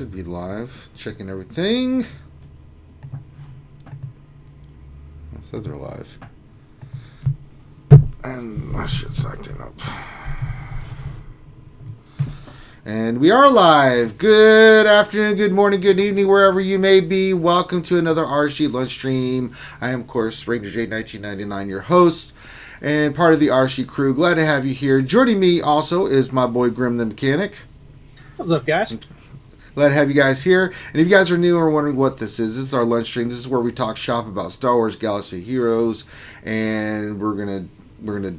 Should be live. Checking everything. I said they're live. And my shit's acting up. And we are live. Good afternoon, good morning, good evening, wherever you may be. Welcome to another RSG lunch stream. I am, of course, Ranger J 1999, your host and part of the RSG crew. Glad to have you here. Joining me also is my boy Grim the Mechanic. What's up, guys? Glad to have you guys here. And if you guys are new or wondering what this is our lunch stream. This is where we talk shop about Star Wars Galaxy Heroes, and we're gonna do we're gonna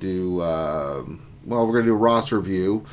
do a Ross review.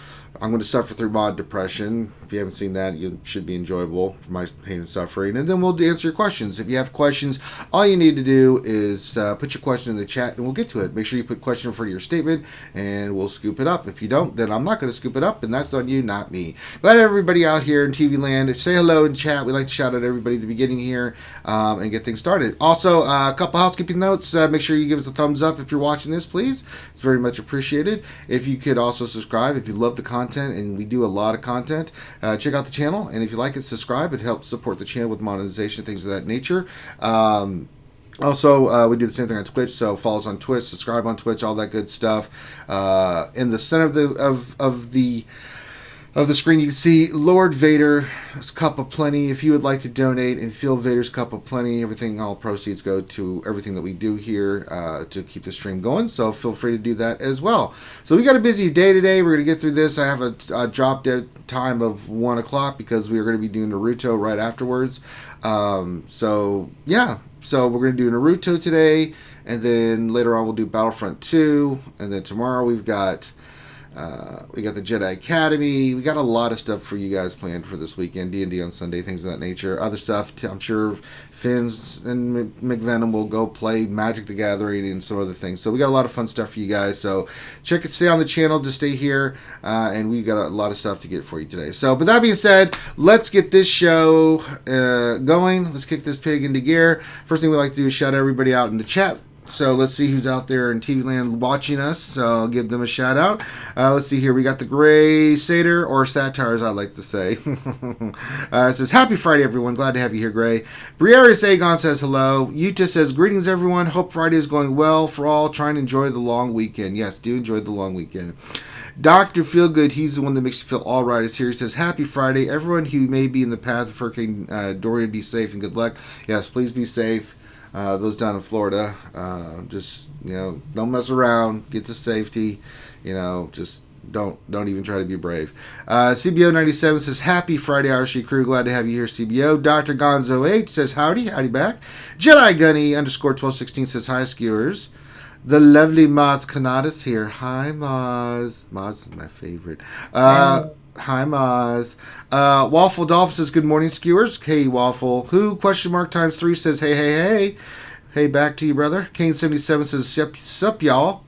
I'm going to suffer through mod depression. If you haven't seen that, it should be enjoyable for my pain and suffering. And then we'll answer your questions. If you have questions, all you need to do is put your question in the chat and we'll get to it. Make sure you put question in front of your statement and we'll scoop it up. If you don't, then I'm not going to scoop it up, and that's on you, not me. Glad everybody out here in TV land. Say hello in chat. We like to shout out everybody at the beginning here and get things started. Also, a couple housekeeping notes. Make sure you give us a thumbs up if you're watching this, please. It's very much appreciated. If you could also subscribe if you love the content, and we do a lot of content. Check out the channel, and if you like it, subscribe. It helps support the channel with monetization, things of that nature. Also, we do the same thing on Twitch, so follow us on Twitch, subscribe on Twitch, all that good stuff. In the center of the screen, you can see Lord Vader's Cup of Plenty. If you would like to donate and fill Vader's Cup of Plenty, all proceeds go to everything that we do here to keep the stream going. So feel free to do that as well. So we got a busy day today. We're going to get through this. I have a drop dead time of 1 o'clock because we are going to be doing Naruto right afterwards. So we're going to do Naruto today, and then later on we'll do Battlefront 2, and then tomorrow we got the Jedi Academy. We got a lot of stuff for you guys planned for this weekend. D&D on Sunday, things of that nature. Other stuff, I'm sure Finns and McVenom will go play Magic the Gathering and some other things. So we got a lot of fun stuff for you guys. So check it, stay on the channel, just stay here, and we got a lot of stuff to get for you today. So, but that being said, let's get this show going. Let's kick this pig into gear. First thing we like to do is shout everybody out in the chat. So let's see who's out there in TV land watching us. So I'll give them a shout out. Let's see here. We got the Gray Satyr, or Satires, I like to say. It says, Happy Friday, everyone. Glad to have you here, Gray. Briaris Aegon says hello. Yuta says, greetings, everyone. Hope Friday is going well for all. Trying to enjoy the long weekend. Yes, do enjoy the long weekend. Dr. Feelgood, he's the one that makes you feel all right, is here. He says, Happy Friday. Everyone who may be in the path of Hurricane Dorian, be safe and good luck. Yes, please be safe. Those down in Florida, just, don't mess around, get to safety, just don't even try to be brave. CBO 97 says, Happy Friday, RSG crew, glad to have you here, CBO. Dr. Gonzo 8 says, howdy back. Jedi Gunny _ 1216 says, hi, skewers. The lovely Maz Kanada's here. Hi, Maz. Maz is my favorite. Hi, Maz. Waffle Dolphin says, good morning, skewers. Hey, Waffle. Who, !3 says, hey. Hey, back to you, brother. Kane77 says, sup, y'all.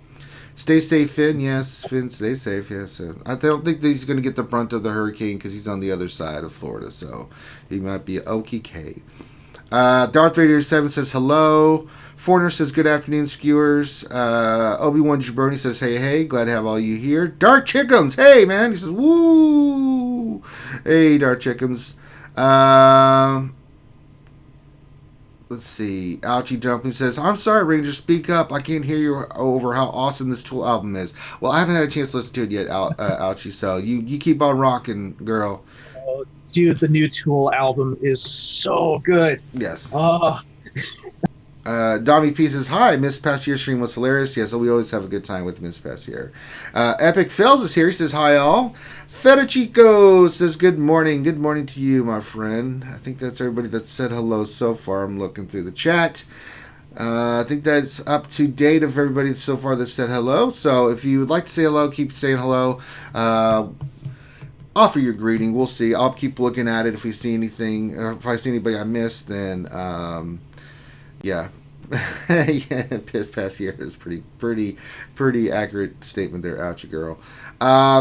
Stay safe, Finn. Yes, Finn, stay safe. Yes. I don't think that he's going to get the brunt of the hurricane because he's on the other side of Florida, so he might be okay. Darth Vader 7 says, hello. Foreigner says, good afternoon, skewers. Obi-Wan Jabroni says, hey, glad to have all you here. Dark Chickums, hey, man. He says, woo. Hey, Dark Chickums. Let's see. Ouchie Dumpling says, I'm sorry, Ranger, speak up. I can't hear you over how awesome this Tool album is. Well, I haven't had a chance to listen to it yet, Ouchie, so you keep on rocking, girl. Oh, dude, the new Tool album is so good. Yes. Oh. Dami P says, hi, Miss Passier stream was hilarious. Yes, so we always have a good time with Miss Passier. Epic Fails is here. He says, hi, all. Feta Chico says, good morning. Good morning to you, my friend. I think that's everybody that said hello so far. I'm looking through the chat. I think that's up to date of everybody so far that said hello. So if you would like to say hello, keep saying hello. Offer your greeting. We'll see. I'll keep looking at it. If we see anything, or if I see anybody I missed, then yeah. Yeah, piss past here is pretty accurate statement there, ouchie girl.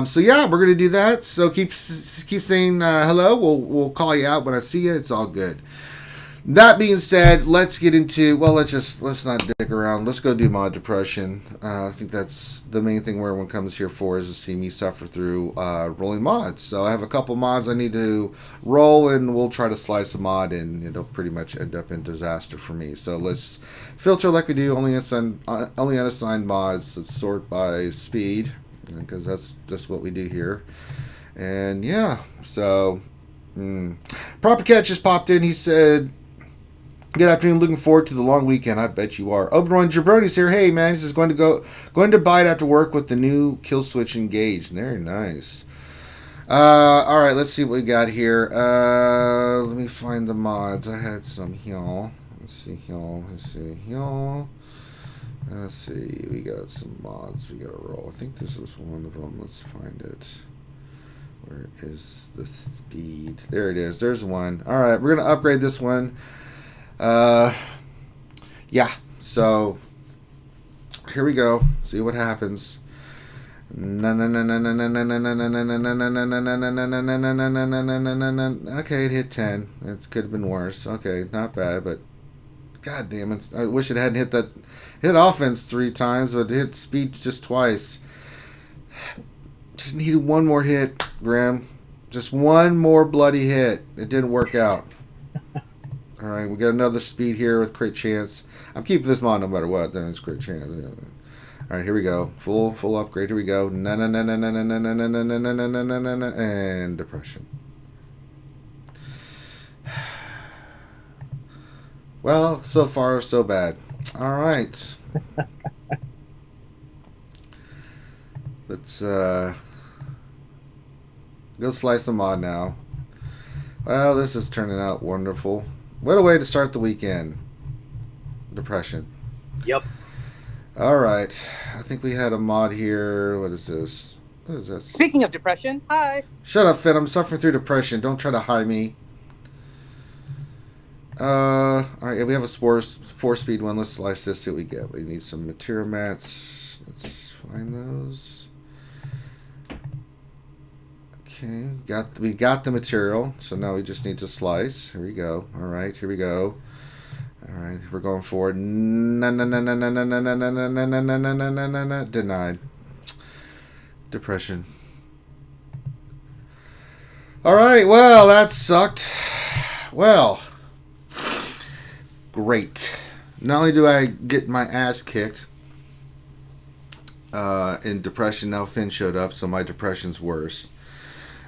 So yeah, we're gonna do that. So keep saying hello. We'll call you out when I see you. It's all good. That being said, let's get into, well, let's not dick around. Let's go do mod depression. I think that's the main thing where everyone comes here for, is to see me suffer through rolling mods. So I have a couple mods I need to roll, and we'll try to slice a mod, and it'll pretty much end up in disaster for me. So let's filter like we do, only unassigned mods. Let's sort by speed, because that's just what we do here. And yeah, so Proper Catch just popped in. He said, good afternoon. Looking forward to the long weekend. I bet you are. Oberon Jabroni's here. Hey man, he says going to bite after work with the new kill switch engaged. Very nice. All right, let's see what we got here. Let me find the mods. I had some here. Let's see here. Let's see. We got some mods. We got to roll. I think this was one of them. Let's find it. Where is the speed? There it is. There's one. All right, we're gonna upgrade this one. Yeah, so here we go. See what happens. Okay, it hit 10. It could have been worse. Okay, not bad, but god damn it. I wish it hadn't hit offense 3 times, but it hit speed just twice. Just needed one more hit, Graham. Just one more bloody hit. It didn't work out. All right, we got another speed here with crit chance. I'm keeping this mod no matter what. Then it's crit chance. All right, here we go. Full upgrade. Here we go. And depression. Well, so far so bad. All right. Let's go slice the mod now. Well, this is turning out wonderful. What a way to start the weekend. Depression. Yep. Alright. I think we had a mod here. What is this? What is this? Speaking of depression, hi. Shut up, Finn. I'm suffering through depression. Don't try to hide me. Alright, yeah, we have a 4-speed one. Let's slice this, see what we get. We need some material mats. Let's find those. Okay, we got the material, so now we just need to slice. Here we go. All right, here we go. All right, we're going forward. Denied. Depression. All right, well, that sucked. Well, great. Not only do I get my ass kicked in depression, now Finn showed up, so my depression's worse.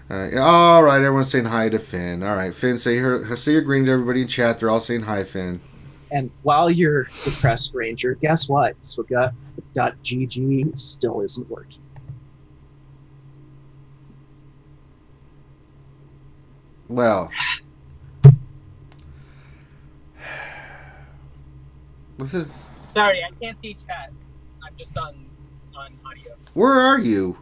All right, everyone's saying hi to Finn. All right, Finn, say you're greeting to everybody in chat. They're all saying hi, Finn. And while you're depressed, Ranger, guess what? .gg still isn't working. Well, this is. Sorry, I can't see chat. I'm just on audio. Where are you?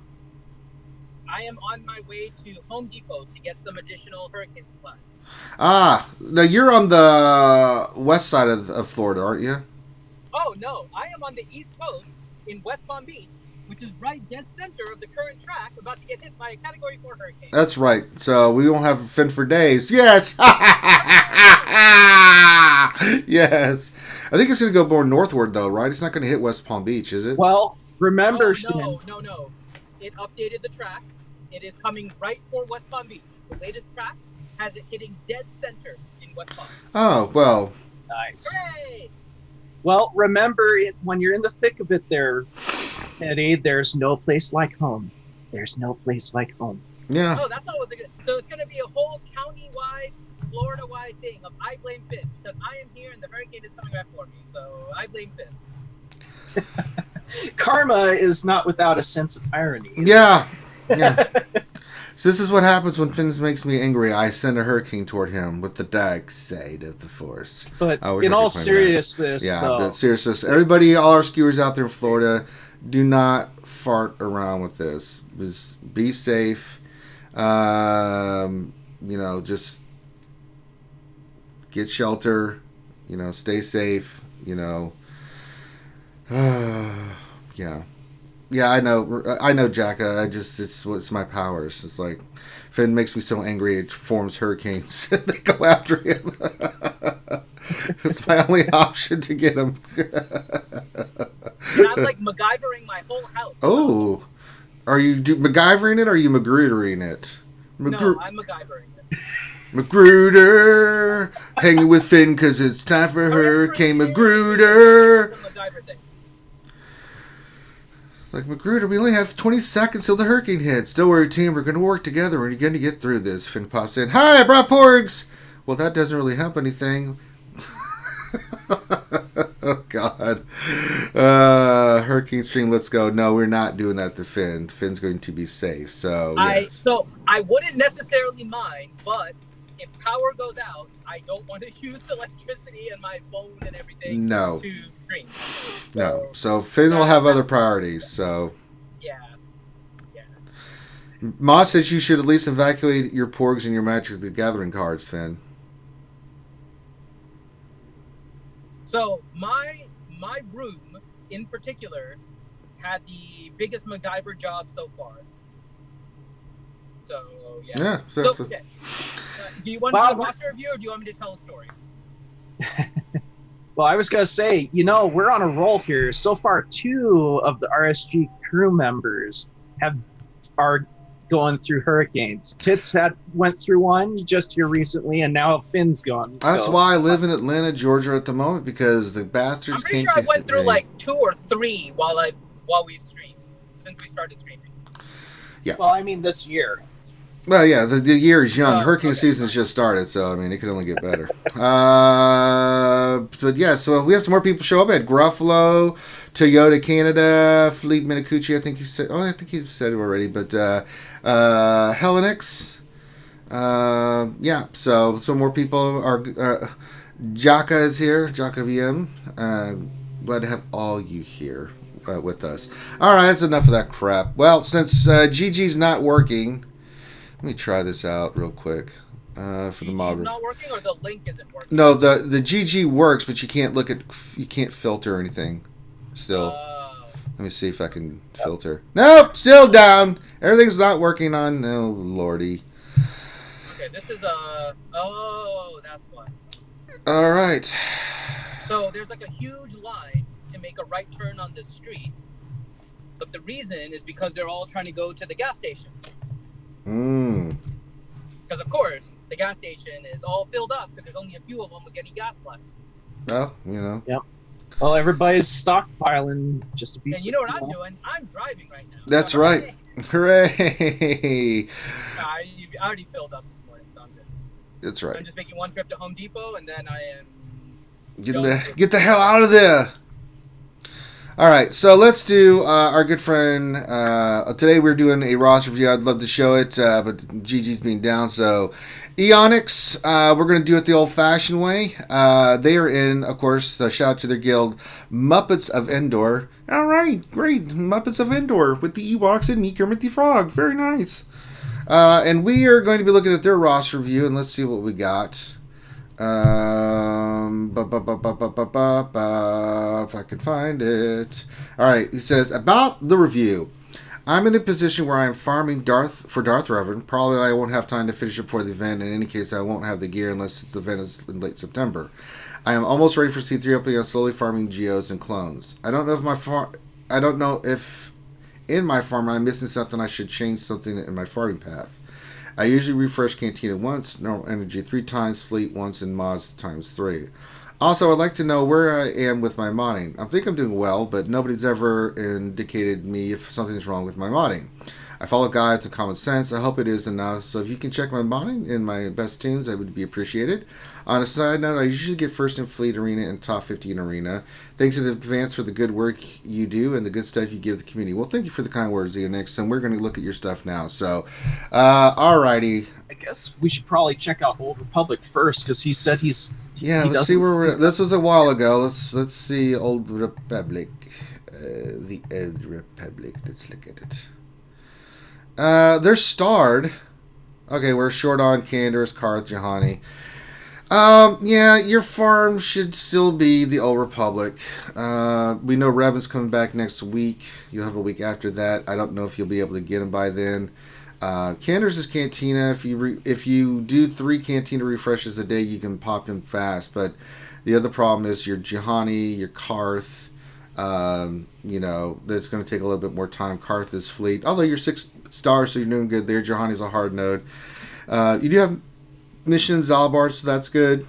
I am on my way to Home Depot to get some additional hurricane supplies. Ah, now you're on the west side of Florida, aren't you? Oh, no. I am on the East Coast in West Palm Beach, which is right dead center of the current track, about to get hit by a Category 4 hurricane. That's right. So we won't have Finn for days. Yes! Yes. I think it's going to go more northward, though, right? It's not going to hit West Palm Beach, is it? Well, remember... No. It updated the track. It is coming right for West Palm Beach. The latest track has it hitting dead center in West Palm. Oh, well. Nice. Hooray! Well, remember, when you're in the thick of it there, Eddie, there's no place like home. There's no place like home. Yeah. Oh, that's not what they're going to... So it's going to be a whole county-wide, Florida-wide thing of I blame Finn, because I am here and the hurricane is coming right for me. So I blame Finn. Karma is not without a sense of irony. Yeah. Yeah. So this is what happens when Finn makes me angry. I send a hurricane toward him with the dark side of the force. But in all seriousness, but seriousness, everybody, all our skewers out there in Florida, do not fart around with this. Just be safe. Just get shelter. Stay safe. Yeah. Yeah, I know, Jacka. It's my powers. It's like Finn makes me so angry it forms hurricanes. They go after him. It's my only option to get them. And I'm like MacGyvering my whole house. Oh, are you MacGyvering it or are you Magrootering it? No, I'm MacGyvering it. Magruder, hanging with Finn because it's time for Hurricane Magruder. MacGyver thing. Like, Magruder, we only have 20 seconds till the hurricane hits. Don't worry, team. We're going to work together. We're going to get through this. Finn pops in. Hi, I brought porgs. Well, that doesn't really help anything. Oh, God. Hurricane Stream, let's go. No, we're not doing that to Finn. Finn's going to be safe. So, yes. So I wouldn't necessarily mind, but if power goes out, I don't want to use electricity and my phone and everything No. to stream. No. So, Finn will have other priorities. So, Yeah. Moss says you should at least evacuate your porgs and your Magic the Gathering cards, Finn. So my room in particular had the biggest MacGyver job so far. So yeah. Yeah. Okay. Do you want to do a roster review or do you want me to tell a story? Well, I was going to say, we're on a roll here. So far, 2 of the RSG crew members are going through hurricanes. Tits went through one just here recently, and now Finn's gone. That's why I live in Atlanta, Georgia at the moment, because the bastards I'm pretty can't sure I get went through rain. like 2 or 3 while we've streamed since we started streaming. Yeah. Well, I mean this year. Well, yeah, the year is young. Hurricane okay. season's just started, so I mean, it could only get better. But yeah, so we have some more people show up at Gruffalo, Toyota Canada, Fleet Minicucci. I think he said. Oh, I think he said it already. But Helenix. Yeah. So some more people are. Jaka is here. Jaka VM. Glad to have all you here with us. All right, that's enough of that crap. Well, since GG's not working. Let me try this out real quick for the mod. It's not working, or the link isn't working. No, the GG works, but you can't filter or anything. Still, let me see if I can filter. Nope, still down. Everything's not working on. Oh lordy. Okay, this is oh, that's why. All right. So there's like a huge line to make a right turn on this street, but the reason is because they're all trying to go to the gas station. Because, of course, the gas station is all filled up because there's only a few of them with any gas left. Well, Yep. Well, everybody's stockpiling just to be. And you know what I'm doing? I'm driving right now. That's so right. Hooray! I already filled up this morning, so I'm good. That's right. I'm just making one trip to Home Depot, and then I am... Get the hell out of there! All right, so let's do our good friend. Today we're doing a roster review. I'd love to show it, but GG's being down. So, Eonix, we're going to do it the old-fashioned way. They are in, of course, shout out to their guild, Muppets of Endor. All right, great. Muppets of Endor with the Ewoks and me, Kermit the Frog. Very nice. And we are going to be looking at their roster review, and let's see what we got. If I can find it. Alright, he says, about the review. I'm in a position where I am farming for Darth Revan. Probably I won't have time to finish it before the event. In any case, I won't have the gear unless the event is in late September. I am almost ready for C3 opening. I'm slowly farming Geos and clones. I don't know if in my farm I'm missing something. I should change something in my farming path. I usually refresh Cantina once, normal energy 3 times, fleet once, and mods times 3. Also, I'd like to know where I am with my modding. I think I'm doing well, but nobody's ever indicated me if something's wrong with my modding. I follow guides and common sense. I hope it is enough. So if you can check my modding in my best tunes, that would be appreciated. On a side note, I usually get first in Fleet Arena and top 50 in Arena. Thanks in advance for the good work you do and the good stuff you give the community. Well, thank you for the kind words, Next, and we're going to look at your stuff now. So, alrighty. I guess we should probably check out Old Republic first because he said he's. Yeah, let's see where we're at. This was a while ago. Let's see Old Republic. The Old Republic. Let's look at it. They're starred. Okay, we're short on Candace, Karth, Jahani. Yeah, your farm should still be the Old Republic. We know Revan's coming back next week. You'll have a week after that. I don't know if you'll be able to get him by then. Cander's is Cantina. If you do 3 Cantina refreshes a day, you can pop him fast. But the other problem is your Juhani, your Karth. That's going to take a little bit more time. Karth is fleet. Although you're 6 stars, so you're doing good there. Juhani's a hard node. You do have Mission Zalbar, so that's good.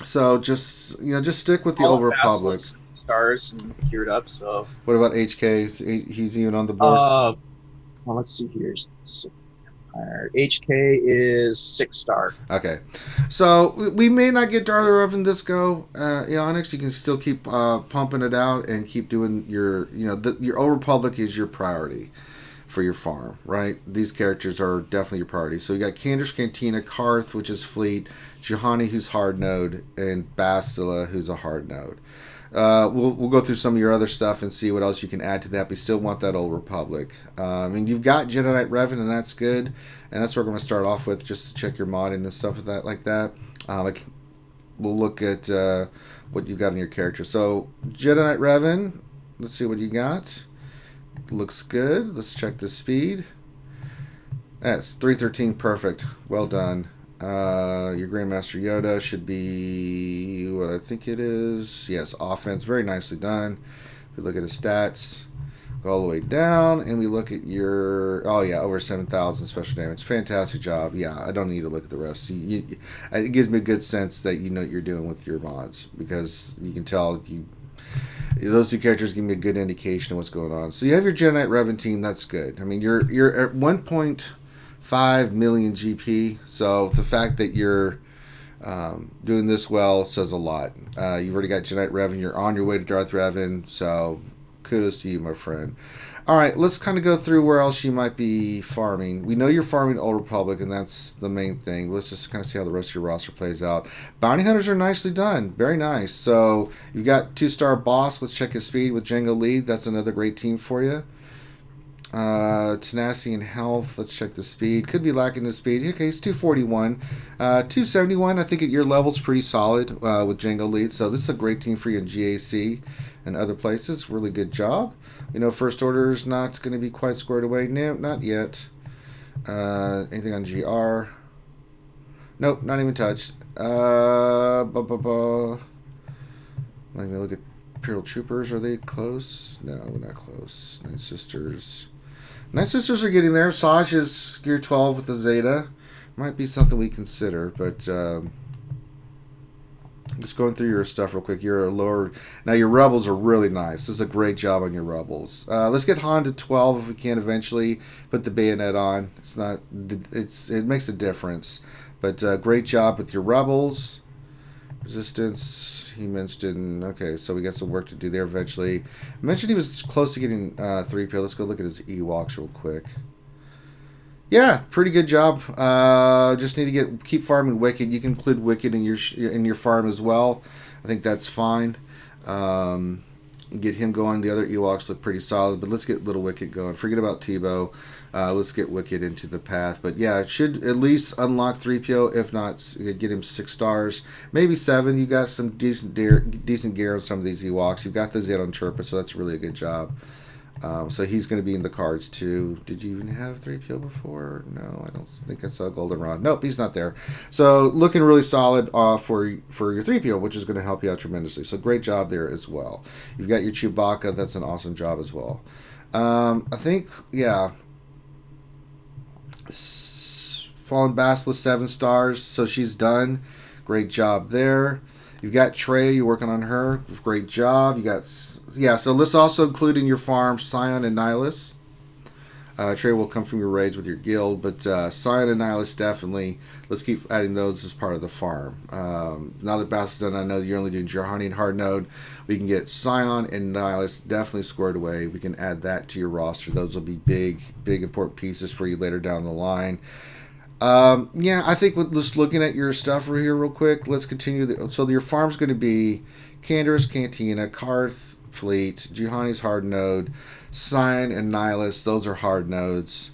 So just stick with the Old Republic. Stars and geared up. So what about HK? He's even on the board. Well, let's see here. HK is 6-star. Okay, so we may not get Darla Revan this go, Onyx. You can still keep pumping it out and keep doing your Old Republic is your priority for your farm, right? These characters are definitely your priority. So you got Cander's Cantina, Karth, which is fleet, Juhani, who's hard node, and Bastila, who's a hard node. We'll go through some of your other stuff and see what else you can add to that. We still want that Old Republic. And you've got Jedi Knight Revan, and that's good. And that's what we're going to start off with, just to check your modding and stuff like that. We'll look at what you've got in your character. So Jedi Knight Revan, let's see what you got. Looks good. Let's check the speed. That's 313, perfect. Well done. Your Grandmaster Yoda should be what I think it is. Yes, offense. Very nicely done. We look at his stats. Go all the way down, and we look at your... Oh, yeah, over 7,000 special damage. Fantastic job. Yeah, I don't need to look at the rest. It gives me a good sense that you know what you're doing with your mods, because you can tell those 2 characters give me a good indication of what's going on. So you have your Jedi Knight Revan team. That's good. I mean, you're at 1.5 million GP. So the fact that you're doing this well says a lot. You've already got Jedi Knight Revan. You're on your way to Darth Revan. So kudos to you, my friend. All right, let's kind of go through where else you might be farming. We know you're farming Old Republic, and that's the main thing. Let's just kind of see how the rest of your roster plays out. Bounty Hunters are nicely done. Very nice. So you've got 2-star Boss. Let's check his speed with Django Lead. That's another great team for you. Tenacity and Health. Let's check the speed. Could be lacking the speed. Okay, it's 241. 271, I think at your level's pretty solid with Django Lead. So this is a great team for you in GAC and other places. Really good job. We know First Order is not going to be quite squared away. No, not yet. Anything on GR? Nope, not even touched. Let me look at Imperial Troopers. Are they close? No, we're not close. Night Sisters. Night Sisters are getting there. Saj is Gear 12 with the Zeta. Might be something we consider, but just going through your stuff real quick. You're a lower... Now, your Rebels are really nice. This is a great job on your Rebels. Let's get Han to 12 if we can eventually. Put the bayonet on. It makes a difference. But great job with your Rebels. Resistance, he mentioned... Okay, so we got some work to do there eventually. I mentioned he was close to getting 3PO. Let's go look at his Ewoks real quick. Yeah, pretty good job. Just need to keep farming Wicked. You can include Wicked in your farm as well. I think that's fine. Get him going. The other Ewoks look pretty solid, but let's get Little Wicked going. Forget about Tebow. Let's get Wicked into the path. But yeah, it should at least unlock 3PO. If not, get him 6 stars, maybe 7. You got some decent gear on some of these Ewoks. You've got the Zed on Chirpa, so that's really a good job. So he's going to be in the cards too. Did you even have 3PO before? No, I don't think I saw Goldenrod. Nope, he's not there. So looking really solid for your 3PO, which is going to help you out tremendously. So great job there as well. You've got your Chewbacca. That's an awesome job as well. I think, yeah. Fallen Basilisk 7 stars. So she's done. Great job there. You've got Trey, you're working on her. Great job. You got, yeah, so let's also include in your farm Scion and Nihilus. Trey will come from your raids with your guild, but Scion and Nihilus definitely, let's keep adding those as part of the farm. Now that Bass is done, I know you're only doing Juhani and Hard Node. We can get Scion and Nihilus definitely squared away. We can add that to your roster. Those will be big, important pieces for you later down the line. Yeah, I think with just looking at your stuff right here real quick, let's continue. So your farm's going to be Cander's Cantina, Karth Fleet, Juhani's Hard Node, Scion and Nihilus. Those are hard nodes.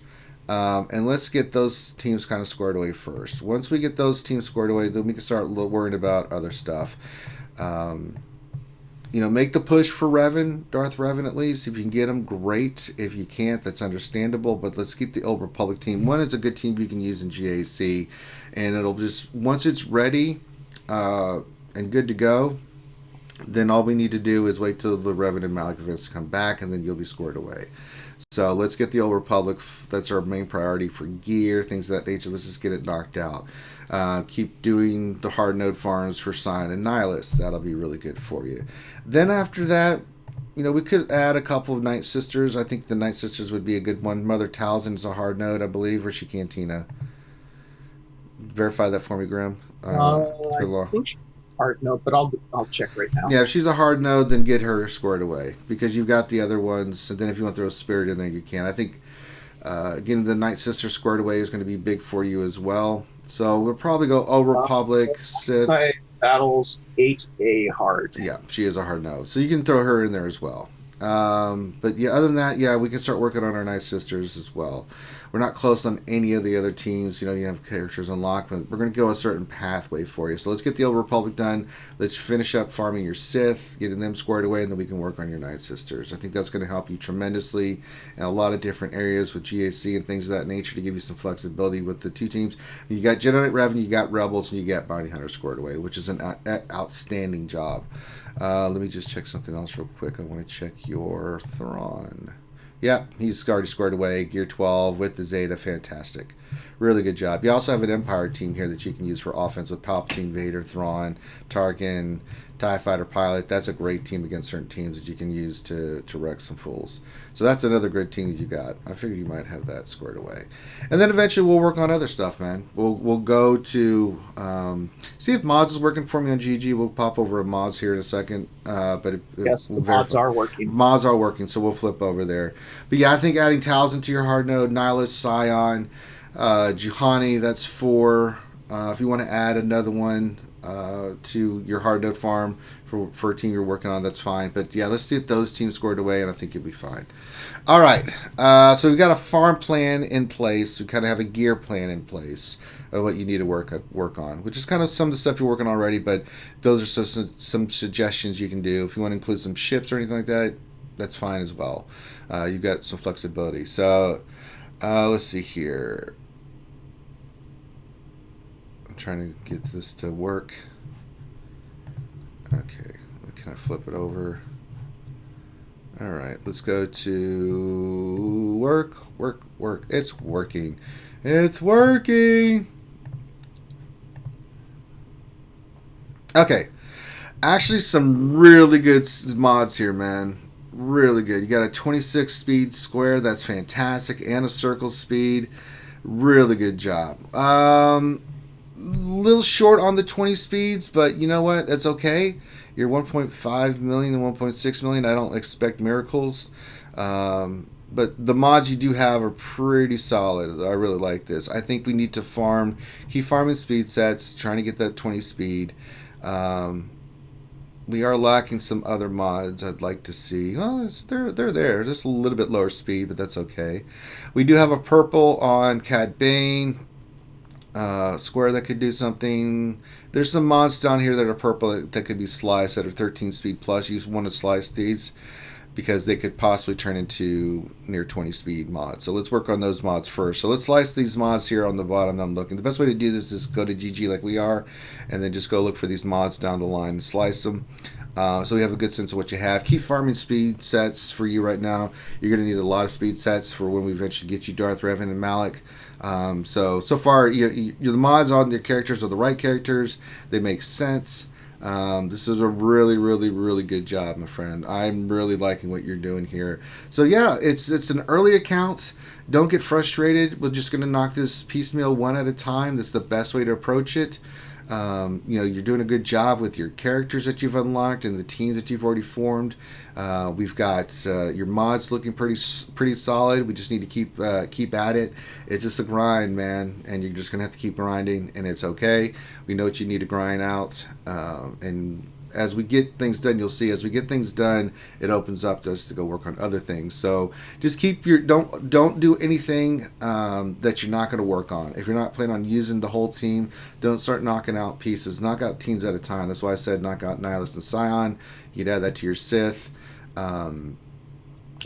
And let's get those teams kind of squared away first. Once we get those teams squared away, then we can start worrying about other stuff. make the push for Revan, Darth Revan at least. If you can get him, great. If you can't, that's understandable. But let's get the Old Republic team. One, it's a good team you can use in GAC, and it'll just once it's ready and good to go, then all we need to do is wait till the Revan and Malik events come back, and then you'll be squared away. So let's get the Old Republic. That's our main priority for gear, things of that nature. Let's just get it knocked out. Keep doing the hard node farms for Sign and Nihilus. That'll be really good for you. Then after that, we could add a couple of Night Sisters. I think the Night Sisters would be a good one. Mother Talzin is a hard node, I believe, or she Cantina. Verify that for me, Grim. I think she's hard node, but I'll check right now. Yeah, if she's a hard node, then get her squared away because you've got the other ones. And then if you want to throw a Spirit in there, you can. I think getting the Night Sister squared away is going to be big for you as well. So we'll probably go Old Republic, Sith. Battles 8A hard. Yeah, she is a hard node. So you can throw her in there as well. But yeah, other than that, yeah, we can start working on our Night Sisters as well. We're not close on any of the other teams. You have characters unlocked, but we're going to go a certain pathway for you. So let's get the Old Republic done. Let's finish up farming your Sith, getting them squared away, and then we can work on your Night Sisters. I think that's going to help you tremendously in a lot of different areas with GAC and things of that nature to give you some flexibility with the two teams. You got Jedi Knight Revan, you got Rebels, and you got Bounty Hunter squared away, which is an outstanding job. Let me just check something else real quick. I want to check your Thrawn. Yeah, he's already squared away. Gear 12 with the Zeta. Fantastic. Really good job. You also have an Empire team here that you can use for offense with Palpatine, Vader, Thrawn, Tarkin, TIE Fighter Pilot. That's a great team against certain teams that you can use to wreck some fools. So that's another good team that you got. I figured you might have that squared away. And then eventually we'll work on other stuff, man. We'll go to see if mods is working for me on GG. We'll pop over a mods here in a second. Yes, the mods are working. Mods are working, so we'll flip over there. But yeah, I think adding Talzin to your hard node, Nihilus, Scion, Juhani, that's 4. If you want to add another one to your hard node farm for a team you're working on, that's fine. But yeah, let's get those teams scored away, and I think you'll be fine. All right, so we've got a farm plan in place. We kind of have a gear plan in place of what you need to work on, which is kind of some of the stuff you're working on already, but those are some suggestions you can do. If you want to include some ships or anything like that, that's fine as well. You've got some flexibility. So let's see here. I'm trying to get this to work. Okay, can I flip it over? All right, let's go to work. It's working. It's working. Okay, actually some really good mods here, man. Really good. You got a 26 speed square. That's fantastic. And a circle speed. Really good job. Little short on the 20 speeds, but you know what? That's okay. You're 1.5 million and 1.6 million. I don't expect miracles. But the mods you do have are pretty solid. I really like this. I think we need to keep farming speed sets, trying to get that 20 speed. We are lacking some other mods I'd like to see. Oh, they're there. Just a little bit lower speed, but that's okay. We do have a purple on Cad Bane. Square that could do something. There's some mods down here that are purple that could be sliced that are 13 speed plus. You want to slice these because they could possibly turn into near 20 speed mods. So let's work on those mods first. So let's slice these mods here on the bottom that I'm looking. The best way to do this is go to GG like we are, and then just go look for these mods down the line and slice them. So we have a good sense of what you have. Keep farming speed sets for you right now. You're going to need a lot of speed sets for when we eventually get you Darth Revan and Malik. So far, the mods on your characters are the right characters. They make sense. This is a really, really, really good job, my friend. I'm really liking what you're doing here. So yeah, it's an early account. Don't get frustrated. We're just going to knock this piecemeal one at a time. That's the best way to approach it. You're doing a good job with your characters that you've unlocked and the teams that you've already formed. We've got your mods looking pretty solid. We just need to keep at it. It's just a grind, man, and you're just gonna have to keep grinding, and it's okay. We know what you need to grind out, and as we get things done, you'll see as we get things done, it opens up to us to go work on other things. So just keep your don't do anything that you're not going to work on. If you're not planning on using the whole team, don't start knocking out pieces. Knock out teams at a time. That's why I said knock out Nihilist and Scion. You'd add that to your Sith. I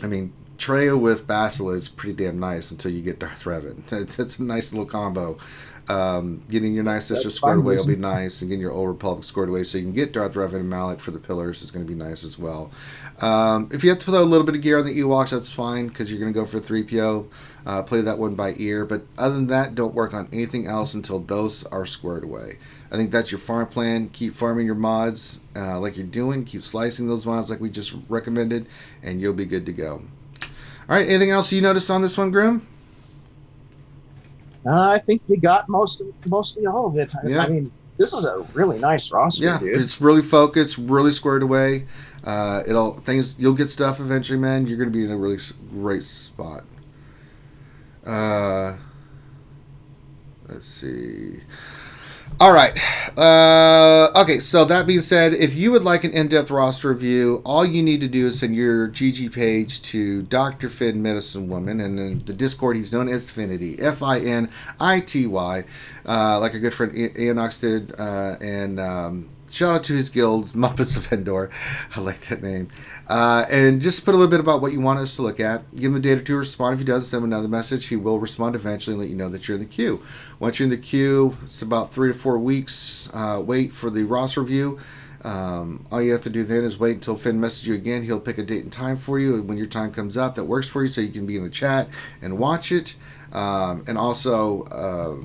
mean, Traya with Basil is pretty damn nice until you get Darth Revan. It's a nice little combo. Getting your nice sister squared away will be nice, and getting your Old Republic squared away so you can get Darth Revan and Malak for the pillars is going to be nice as well. If you have to put a little bit of gear on the Ewoks, that's fine, because you're going to go for 3PO. Play that one by ear, but other than that, don't work on anything else until those are squared away. I think that's your farm plan. Keep farming your mods like you're doing. Keep slicing those mods like we just recommended, and you'll be good to go. All right, anything else you noticed on this one, Grim? I think you got mostly all of it. Yeah. I mean, this is a really nice roster, dude. It's really focused, really squared away. You'll get stuff eventually, man. You're going to be in a really great spot. Let's see. All right. Okay, so that being said, if you would like an in-depth roster review, all you need to do is send your GG page to Dr. Finn Medicine Woman, and in the Discord, he's known as Finity, Finity, like our good friend Aeonox did, and shout out to his guilds, Muppets of Endor. I like that name. And just put a little bit about what you want us to look at. Give him a day or two to respond. If he does, send him another message. He will respond eventually and let you know that you're in the queue. Once you're in the queue, it's about 3 to 4 weeks. Wait for the roster review. All you have to do then is wait until Finn messages you again. He'll pick a date and time for you. When your time comes up, that works for you, so you can be in the chat and watch it. And also,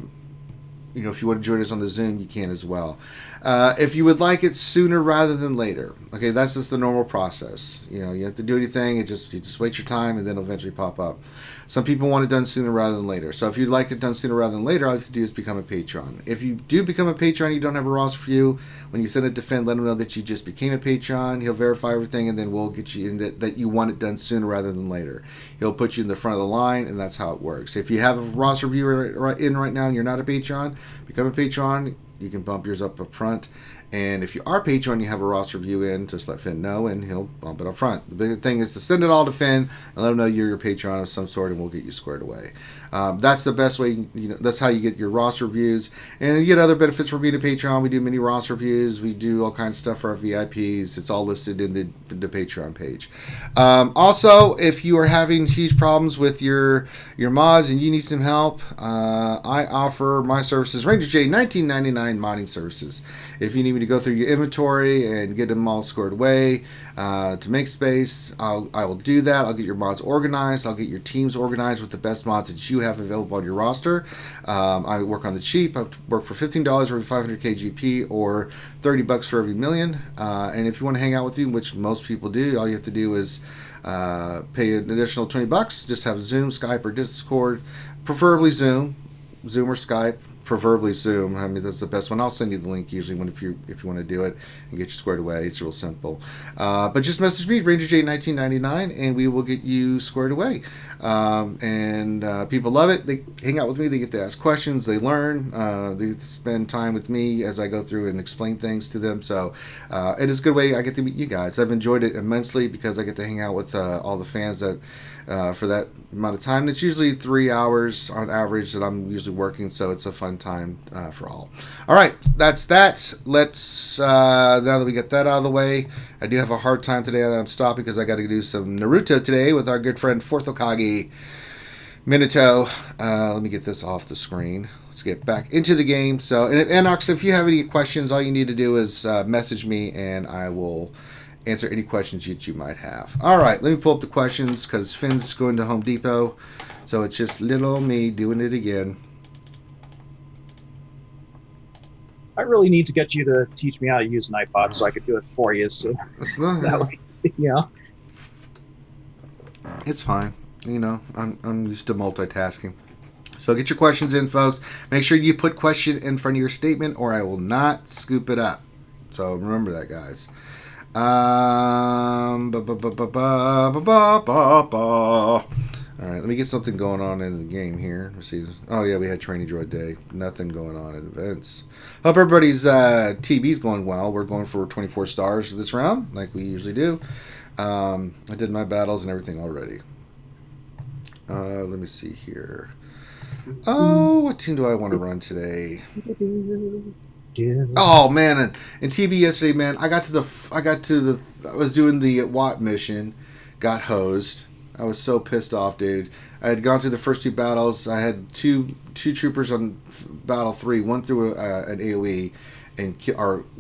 if you want to join us on the Zoom, you can as well. If you would like it sooner rather than later, okay, that's just the normal process. You have to do anything, you just wait your time, and then it'll eventually pop up. Some people want it done sooner rather than later. So if you'd like it done sooner rather than later, all you have to do is become a patron. If you do become a patron, you don't have a roster for you, when you send it to Finn, let him know that you just became a patron. He'll verify everything, and then we'll get you in that you want it done sooner rather than later. He'll put you in the front of the line, and that's how it works. If you have a roster reviewer right now and you're not a patron, become a patron. You can bump yours up front. And if you are Patreon, you have a roster review in, just let Finn know, and he'll bump it up front. The big thing is to send it all to Finn and let him know you're your Patreon of some sort, and we'll get you squared away. That's the best way. That's how you get your roster reviews, and you get other benefits for being a Patreon. We do mini roster reviews. We do all kinds of stuff for our VIPs. It's all listed in the Patreon page. Also, if you are having huge problems with your mods and you need some help, I offer my services, Ranger J 1999 modding services. If you need me to go through your inventory and get them all scored away to make space, I will do that. I'll get your mods organized. I'll get your teams organized with the best mods that you have available on your roster. I work on the cheap. I work for $15 for every 500 KGP or $30 for every million. And if you want to hang out with me, which most people do, all you have to do is pay an additional $20. Just have Zoom, Skype, or Discord, preferably Zoom or Skype. Preferably Zoom. I mean, that's the best one. I'll send you the link usually if you want to do it and get you squared away. It's real simple. But just message me, Ranger J 1999, and we will get you squared away. And people love it. They hang out with me. They get to ask questions. They learn. They spend time with me as I go through and explain things to them. So it is a good way I get to meet you guys. I've enjoyed it immensely because I get to hang out with all the fans that for that amount of time. It's usually 3 hours on average that I'm usually working, so it's a fun time for all. All right, that's that. Let's now that we get that out of the way, I do have a hard time today that I'm stopping because I got to do some Naruto today with our good friend Fourth Hokage Minato. Let me get this off the screen. Let's get back into the game. So, and Enox, if you have any questions, all you need to do is message me, and I will answer any questions you might have. All right, let me pull up the questions because Finn's going to Home Depot, so it's just little me doing it again. I really need to get you to teach me how to use an iPod so I could do it for you. So that way, it's fine. I'm used to multitasking. So get your questions in, folks. Make sure you put question in front of your statement, or I will not scoop it up. So remember that, guys. All All right, let me get something going on in the game here. Let's see. Oh yeah, we had training droid day. Nothing going on in events. Hope everybody's TB's going well. We're going for 24 stars this round, like we usually do. I did my battles and everything already. Let me see here. Oh, what team do I want to run today? Oh man, and TB yesterday, man. I was doing the Watt mission, got hosed. I was so pissed off, dude. I had gone through the first 2 battles. I had two troopers on battle 3, one through an AOE, and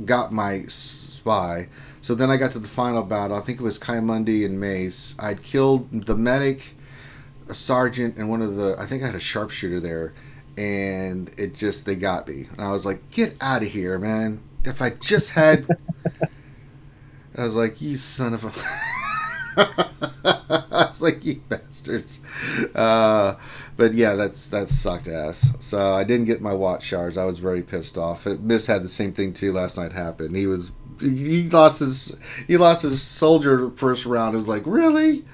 got my spy. So then I got to the final battle. I think it was Kaimundi and Mace. I'd killed the medic, a sergeant, and I think I had a sharpshooter there. And they got me. And I was like, get out of here, man. If I just had... I was like, you son of a... I was like, you bastards. But yeah, that sucked ass. So I didn't get my Watt shards. I was very pissed off. Miss had the same thing too last night happen. He lost his soldier first round. It was like, really?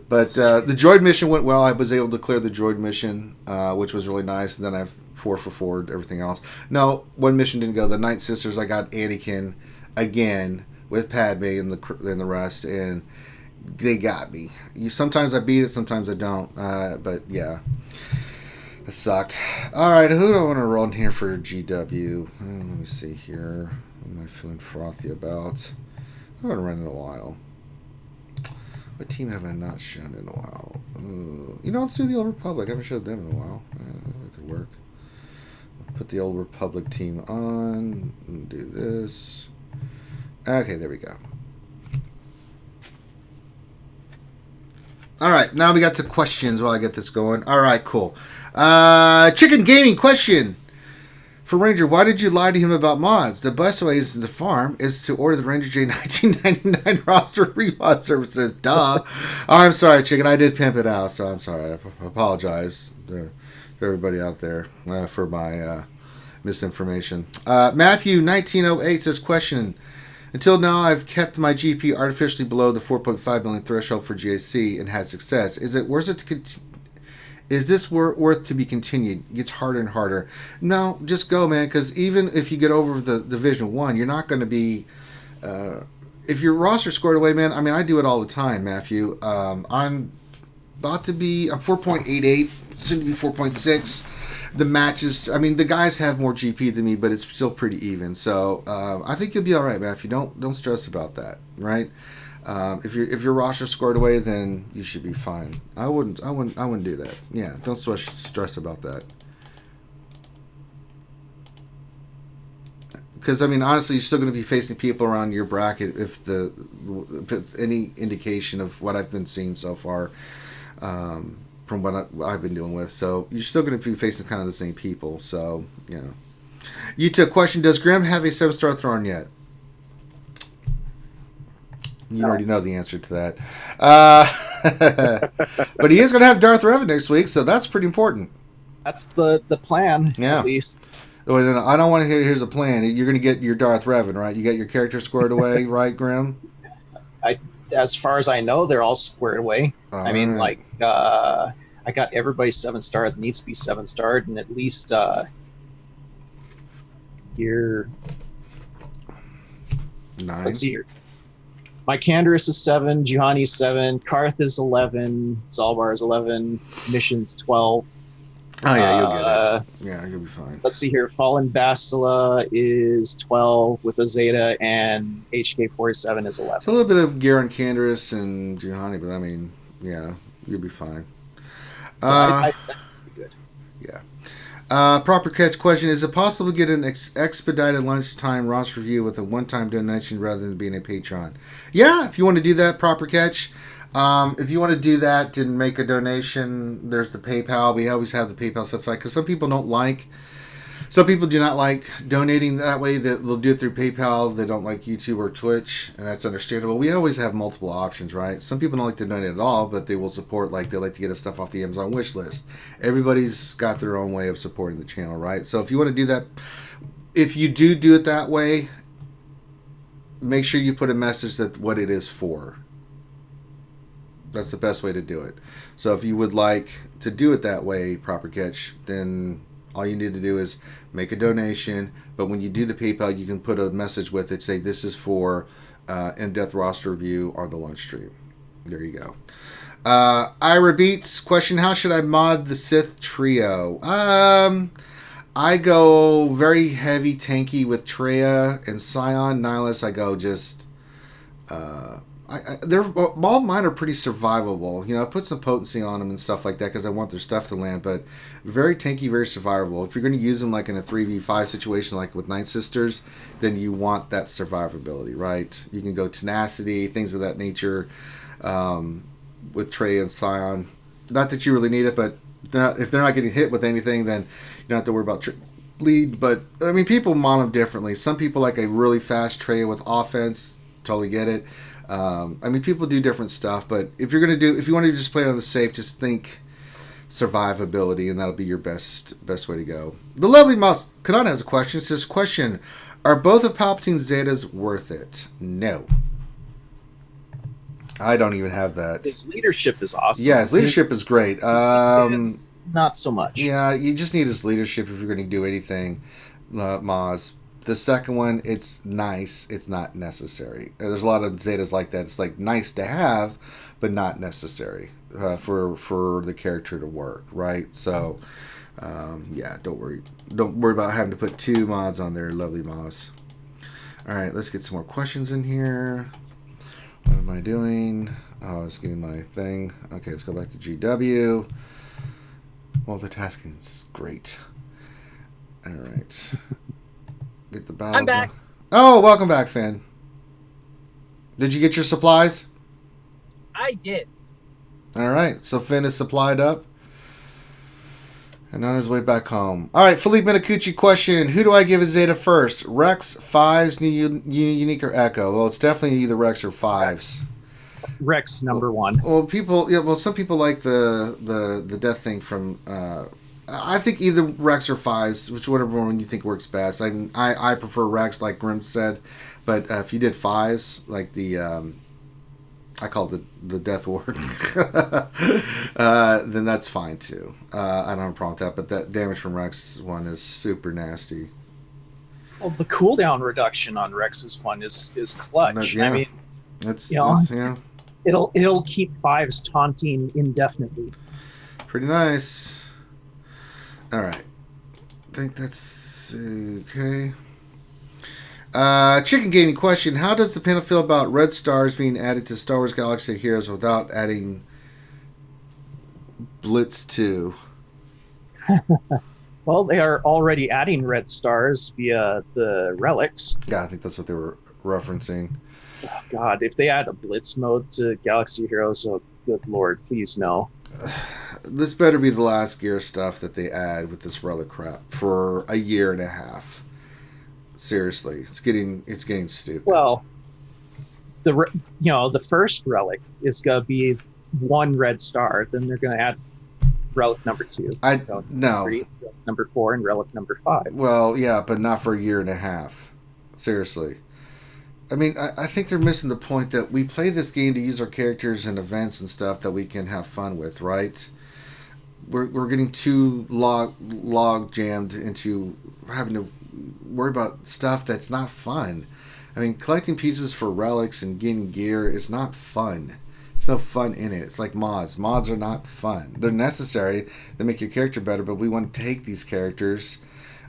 But the droid mission went well. I was able to clear the droid mission, which was really nice. And then I have 4 for 4, everything else. No, one mission didn't go. The Night Sisters, I got Anakin again with Padme and the rest, and they got me. Sometimes I beat it, sometimes I don't. But yeah, it sucked. All right, who do I want to roll in here for GW? Let me see here. What am I feeling frothy about? I haven't run in a while. What team have I not shown in a while? Let's do the Old Republic. I haven't showed them in a while. That could work. I'll put the Old Republic team on and do this. Okay, there we go. All right, now we got to questions while I get this going. All right, cool. Chicken Gaming question. For Ranger, why did you lie to him about mods? The best way is the farm is to order the Ranger J 1999 roster remod services. Duh. I'm sorry, Chicken. I did pimp it out, so I'm sorry. I apologize to everybody out there for my misinformation. Matthew 1908 says, question. Until now, I've kept my GP artificially below the 4.5 million threshold for GAC and had success. Is this worth to be continued? It gets harder and harder. No, just go, man, because even if you get over the Division 1, you're not going to be... if your roster scored away, man, I mean, I do it all the time, Matthew. I'm 4.88, soon to be 4.6. The matches, I mean, the guys have more GP than me, but it's still pretty even. So I think you'll be all right, Matthew. Don't stress about that, right? If your roster scored away, then you should be fine. I wouldn't do that. Yeah, don't stress about that. Because I mean, honestly, you're still going to be facing people around your bracket if it's any indication of what I've been seeing so far. From what I've been dealing with. So you're still going to be facing kind of the same people. So, yeah. You took question, does Grim have a 7-star Thrawn yet? You already know the answer to that. But he is going to have Darth Revan next week, so that's pretty important. That's the plan, yeah. At least. Oh, no, I don't want to hear, here's a plan. You're going to get your Darth Revan, right? You got your character squared away, right, Grim? As far as I know, they're all squared away. All I mean, right. I got everybody 7-star that needs to be 7-starred, and at least year 9. let's see here. My Canderous is 7, Juhani's 7, Karth is 11, Zalbar is 11, Mission's 12. Oh yeah, you'll get it. Yeah, you'll be fine. Let's see here. Fallen Bastila is 12 with a Zeta, and HK47 is 11. It's a little bit of Garen Canderous and Juhani, but I mean, yeah, you'll be fine. So I good. Yeah. Proper catch question. Is it possible to get an expedited lunchtime roster review with a one-time donation rather than being a Patreon? Yeah, if you want to do that, proper catch. If you want to do that and make a donation, there's the PayPal. We always have the PayPal set aside because some people do not like donating that way. That they'll do it through PayPal. They don't like YouTube or Twitch, and that's understandable. We always have multiple options, right? Some people don't like to donate at all, but they will support, like they like to get us stuff off the Amazon wish list. Everybody's got their own way of supporting the channel, right? So if you want to do that, if you do it that way, make sure you put a message that what it is for. That's the best way to do it. So if you would like to do it that way, Proper Catch, then all you need to do is make a donation. But when you do the PayPal, you can put a message with it, say this is for in-depth roster review or the lunch stream. There you go. Ira Beats question: how should I mod the Sith trio? I go very heavy tanky with Traya and Scion. Nihilus, I go just. They're all mine are pretty survivable. You know, I put some potency on them and stuff like that because I want their stuff to land. But very tanky, very survivable. If you're going to use them like in a 3v5 situation, like with Night Sisters, then you want that survivability, right? You can go tenacity, things of that nature, with Trey and Scion. Not that you really need it, but if they're not getting hit with anything, then you don't have to worry about lead. But I mean, people mod them differently. Some people like a really fast Trey with offense. Totally get it. I mean, people do different stuff, but if you want to just play it on the safe, just think survivability, and that'll be your best way to go. The lovely Mouse Kanana has a question. It says, question: are both of Palpatine's Zetas worth it? No. I don't even have that. His leadership is awesome. Yeah, his leadership is great. Not so much. Yeah, you just need his leadership if you're going to do anything, Maz. The second one, it's nice. It's not necessary. There's a lot of Zetas like that. It's like nice to have, but not necessary for the character to work, right? So, yeah, don't worry about having to put 2 mods on there. Lovely Moz. All right, let's get some more questions in here. What am I doing? Oh, I was getting my thing. Okay, let's go back to GW. Multitasking is great. All right. Get the battle. I'm back. Oh, welcome back, Finn. Did you get your supplies? I did. All right, so Finn is supplied up and on his way back home. All right, Philippe Minicucci question: who do I give a Zeta first? Rex, Fives, Unique, or Echo? Well, it's definitely either Rex or Fives. Rex number 1. Well, some people like the death thing from. I think either Rex or Fives, whatever one you think works best. I prefer Rex, like Grim said, but if you did Fives, like the I call it the Death Ward, then that's fine too. I don't have a problem with that, but that damage from Rex one is super nasty. Well, the cooldown reduction on Rex's one is clutch. Yeah. I mean, yeah, it'll keep Fives taunting indefinitely. pretty nice. All right, I think that's okay. Chicken Gaming question: how does the panel feel about red stars being added to Star Wars Galaxy of Heroes without adding Blitz 2? Well, they are already adding red stars via the relics. Yeah, I think that's what they were referencing. Oh, God, if they add a Blitz mode to Galaxy Heroes, oh, good Lord, please no. This better be the last gear stuff that they add with this relic crap for a year and a half. Seriously, it's getting stupid. Well, the first relic is gonna be 1 red star. Then they're gonna add relic number 2. Relic no 3, relic number 4, and relic number 5. Well, yeah, but not for a year and a half. Seriously. I mean, I think they're missing the point that we play this game to use our characters and events and stuff that we can have fun with, right? We're getting too log jammed into having to worry about stuff that's not fun. I mean, collecting pieces for relics and getting gear is not fun. There's no fun in it. It's like mods. Mods are not fun. They're necessary. They make your character better, but we want to take these characters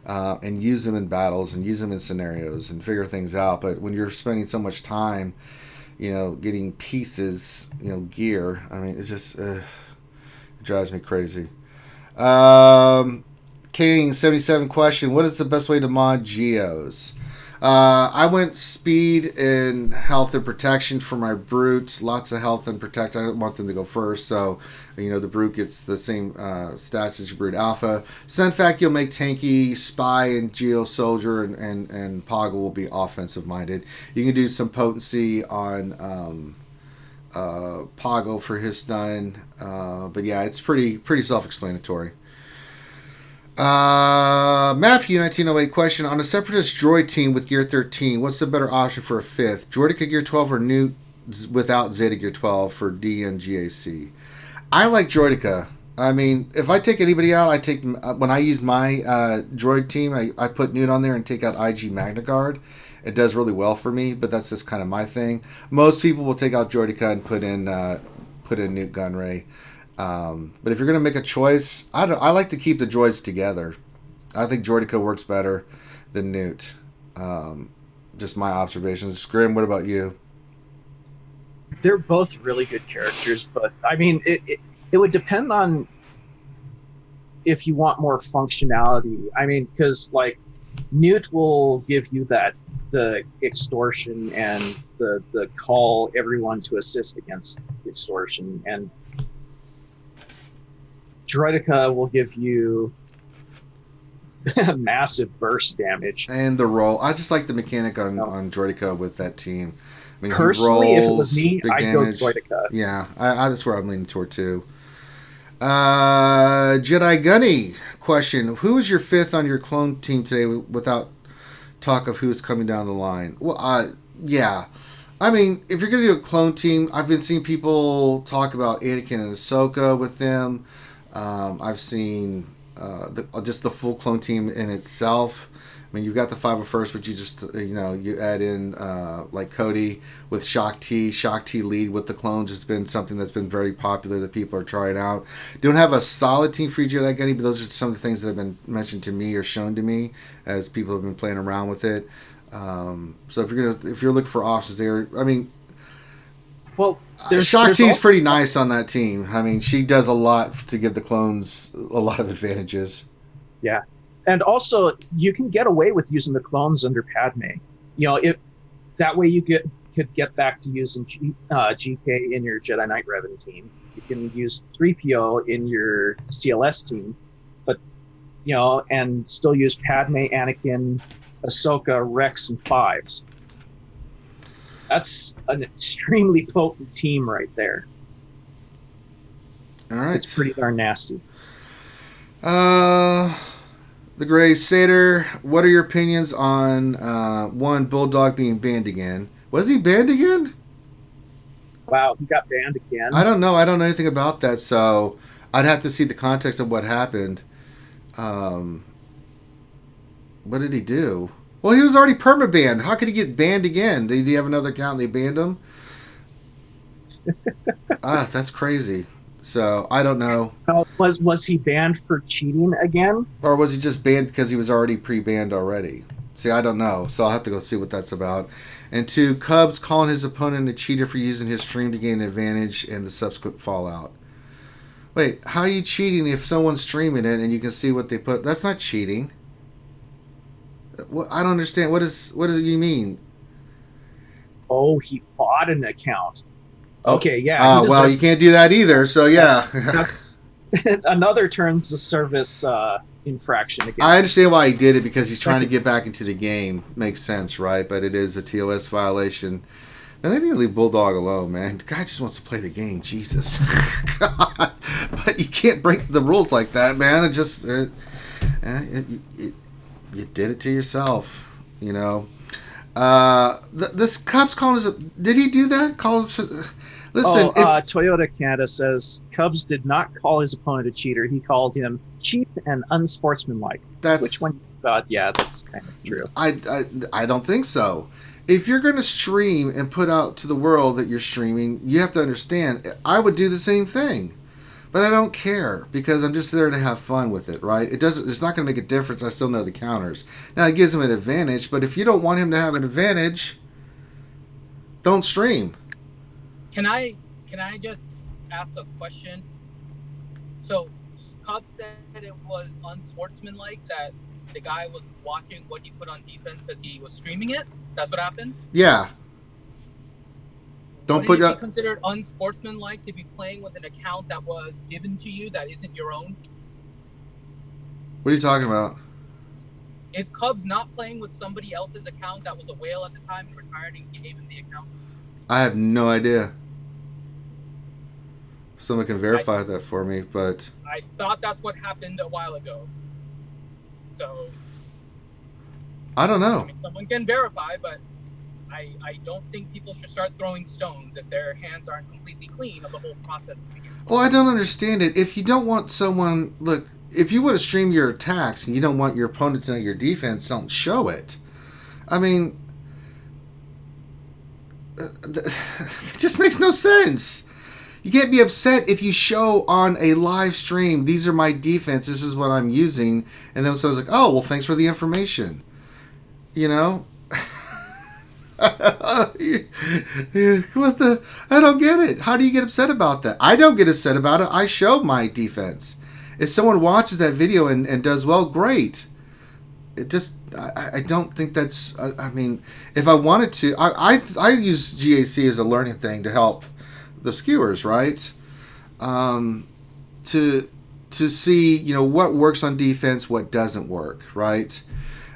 and use them in battles and use them in scenarios and figure things out. But when you're spending so much time, getting pieces, gear, I mean, it's just it drives me crazy. King 77 question: what is the best way to mod Geos? I went speed and health and protection for my brutes. Lots of health and protect. I want them to go first, so the brute gets the same stats as your brute alpha. Sunfac, you'll make tanky. Spy and Geo Soldier and Poggle will be offensive minded. You can do some potency on Poggle for his stun, but yeah, it's pretty self-explanatory. Matthew 1908 question: on a separatist droid team with gear 13, what's the better option for a 5th? Droidica gear 12 or Newt without Zeta Gear 12 for D and GAC. I like Droideka. I mean, if I take anybody out, I take when I use my droid team, I put Newt on there and take out IG Magna Guard. It does really well for me, but that's just kind of my thing. Most people will take out Droideka and put in Newt Gunray. But if you're gonna make a choice, I like to keep the droids together. I think Droideka works better than Newt. Just my observations. Grim, what about you? They're both really good characters, but I mean, it would depend on if you want more functionality. I mean, because like Newt will give you the extortion and the call everyone to assist against extortion, and Droideka will give you massive burst damage and the roll. I just like the mechanic on Droideka with that team. I mean, personally, if it was me, I'd damage. go Droideka. Yeah, that's where I'm leaning toward too. Jedi Gunny question: who is your fifth on your clone team today without talk of who's coming down the line? Well, yeah. I mean, if you're going to do a clone team, I've been seeing people talk about Anakin and Ahsoka with them. I've seen just the full clone team in itself. I mean, you've got the 501st, but you just, you add in like Cody with Shock T lead with the clones has been something that's been very popular that people are trying out. Don't have a solid team for Jedi Gunny, but those are some of the things that have been mentioned to me or shown to me as people have been playing around with it. So if you're looking for options there, I mean, well, Shock T is pretty nice on that team. I mean, she does a lot to give the clones a lot of advantages. Yeah. And also, you can get away with using the clones under Padme. If that way you could get back to using GK in your Jedi Knight Revan team. You can use 3PO in your CLS team, but and still use Padme, Anakin, Ahsoka, Rex, and Fives. That's an extremely potent team right there. All right, it's pretty darn nasty. The Gray Satyr, what are your opinions on one Bulldog being banned again? Was he banned again? Wow, he got banned again. I don't know. I don't know anything about that, so I'd have to see the context of what happened. What did he do? Well, he was already perma-banned. How could he get banned again? Did he have another account and they banned him? That's crazy. So, I don't know. Was he banned for cheating again? Or was he just banned because he was already pre-banned already? See, I don't know. So, I'll have to go see what that's about. And 2, Cubs calling his opponent a cheater for using his stream to gain an advantage and the subsequent fallout. Wait, how are you cheating if someone's streaming it and you can see what they put? That's not cheating. I don't understand. What does it you mean? Oh, he bought an account. Okay, yeah. Well, you can't do that either, so yeah. That's another terms of service infraction. I understand why he did it, because he's trying to get back into the game. Makes sense, right? But it is a TOS violation. Now, they need to leave Bulldog alone, man. The guy just wants to play the game. Jesus. God. But you can't break the rules like that, man. It just... you did it to yourself, This Cubs calling us... Did he do that? Listen, Toyota Canada says Cubs did not call his opponent a cheater. He called him cheap and unsportsmanlike. Which one? Yeah, that's kind of true. I don't think so. If you're going to stream and put out to the world that you're streaming, you have to understand, I would do the same thing. But I don't care, because I'm just there to have fun with it, right? It's not going to make a difference. I still know the counters. Now, it gives him an advantage, but if you don't want him to have an advantage, don't stream. Can I just ask a question? So, Cobb said it was unsportsmanlike that the guy was watching what he put on defense because he was streaming it? That's what happened? Yeah. Don't put it be considered unsportsmanlike to be playing with an account that was given to you that isn't your own? What are you talking about? Is Cubs not playing with somebody else's account that was a whale at the time and retired and gave him the account? I have no idea. Someone can verify that for me, but... I thought that's what happened a while ago. So... I don't know. I mean, someone can verify, but... I don't think people should start throwing stones if their hands aren't completely clean of the whole process to begin with. Well, I don't understand it. If you don't want someone, look, if you want to stream your attacks and you don't want your opponent to know your defense, don't show it. I mean, it just makes no sense. You can't be upset if you show on a live stream, these are my defense, this is what I'm using, and then someone's like, oh, well, thanks for the information. You know? What the? I don't get it. How do you get upset about that? I don't get upset about it. I show my defense. If someone watches that video and does well, great. It just, I don't think that's, I mean, if I wanted to, I use GAC as a learning thing to help the skewers, right? To see, you know, what works on defense, what doesn't work, right?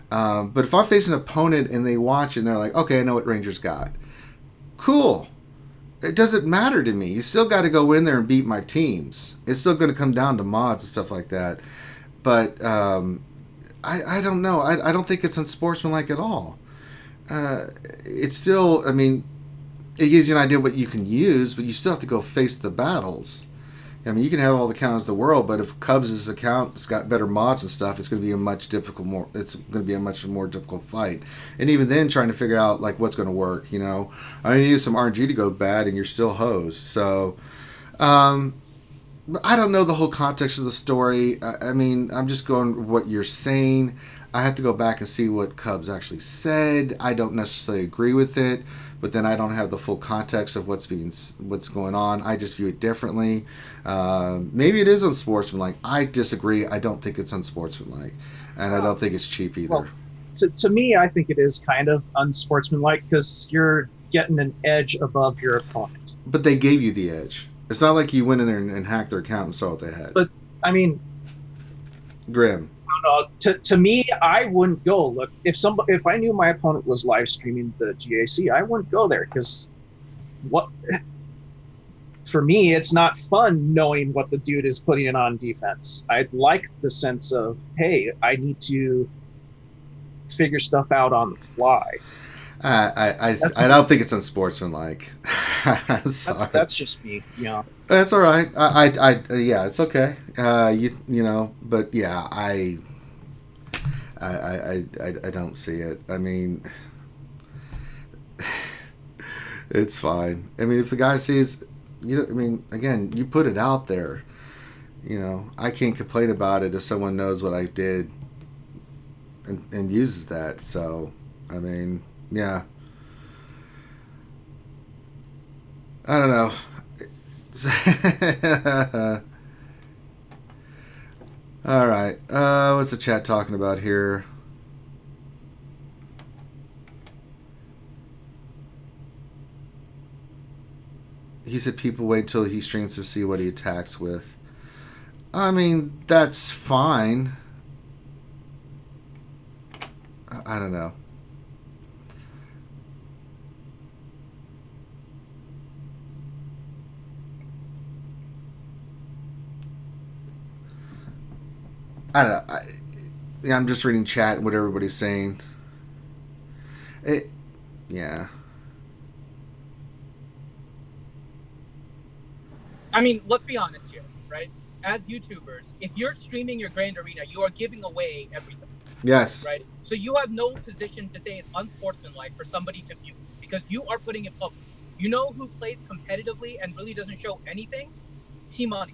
But if I face an opponent and they watch and they're like, okay, I know what Rangers got. Cool. It doesn't matter to me. You still got to go in there and beat my teams. It's still going to come down to mods and stuff like that. But I don't know. I don't think it's unsportsmanlike at all. It's still, I mean, it gives you an idea what you can use, but you still have to go face the battles. I mean, you can have all the counters in the world, but if Cubs' account has got better mods and stuff, it's going to be a much more difficult fight. And even then, trying to figure out like what's going to work, you know, I need some RNG to go bad, and you're still hosed. So, I don't know the whole context of the story. I mean, I'm just going what you're saying. I have to go back and see what Cubs actually said. I don't necessarily agree with it, but then I don't have the full context of what's going on. I just view it differently. Maybe it is unsportsmanlike. I disagree. I don't think it's unsportsmanlike, and I don't think it's cheap either. Well, to me, I think it is kind of unsportsmanlike because you're getting an edge above your opponent. But they gave you the edge. It's not like you went in there and hacked their account and saw what they had. But I mean, Grim. To me, I wouldn't go. Look, if I knew my opponent was live streaming the GAC, I wouldn't go there because for me, it's not fun knowing what the dude is putting in on defense. I'd like the sense of, hey, I need to figure stuff out on the fly. I don't think it's unsportsmanlike. That's just me. Yeah. That's all right. Yeah, it's okay. You know, but yeah, I don't see it. I mean, it's fine. I mean, if the guy sees, you know, I mean, again, you put it out there. You know, I can't complain about it if someone knows what I did and uses that. So, I mean, yeah. I don't know. All right. What's the chat talking about here? He said people wait until he streams to see what he attacks with. I mean, that's fine. I don't know. I don't know. I'm just reading chat and what everybody's saying. Yeah. I mean, let's be honest here, right? As YouTubers, if you're streaming your Grand Arena, you are giving away everything. Yes. Right? So you have no position to say it's unsportsmanlike for somebody to view because you are putting it public. You know who plays competitively and really doesn't show anything? T-Money,